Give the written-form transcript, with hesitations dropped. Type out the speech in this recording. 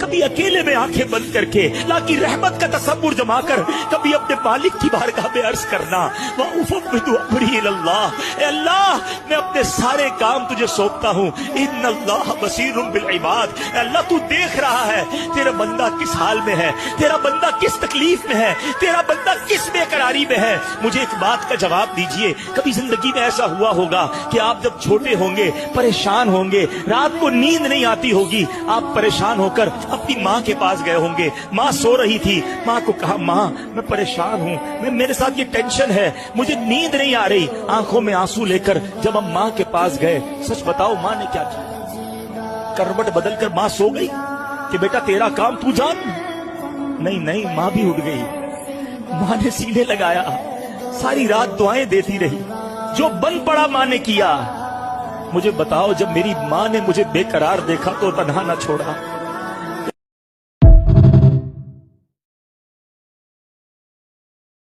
कभी अकेले में आंखें बंद करके अल्लाह की रहमत का तसव्वुर जमा कर कभी अपने मालिक की बारगाह में अर्ज करना, वउफ़व्विदु अम्री इलल्लाह, ए अल्लाह मैं अपने सारे काम तुझे सौंपता हूँ, इन्नल्लाह बसीरुम बिल इबाद, अल्लाह तू देख रहा है तेरा बंदा किस हाल में है, तेरा बंदा किस तकलीफ में है, तेरा बंदा किस बेकरारी में है। मुझे एक बात का जवाब दीजिए, कभी जिंदगी में ऐसा हुआ होगा कि आप जब छोटे होंगे, परेशान होंगे, रात को नींद नहीं आती होगी, आप परेशान होकर अपनी माँ के पास गए होंगे, माँ सो रही थी, माँ को कहा माँ मैं परेशान हूँ, मेरे साथ ये टेंशन है, मुझे नींद नहीं आ रही। आंखों में आंसू लेकर जब हम माँ के पास गए, सच बताओ माँ ने क्या किया? करवट बदलकर माँ सो गई कि बेटा तेरा काम तू जान? नहीं नहीं, माँ भी उठ गई। माँ ने सीने लगाया, सारी रात दुआएं देती रही, जो बन पड़ा माँ ने किया। मुझे बताओ जब मेरी माँ ने मुझे बेकरार देखा तो तन्हा न छोड़ा।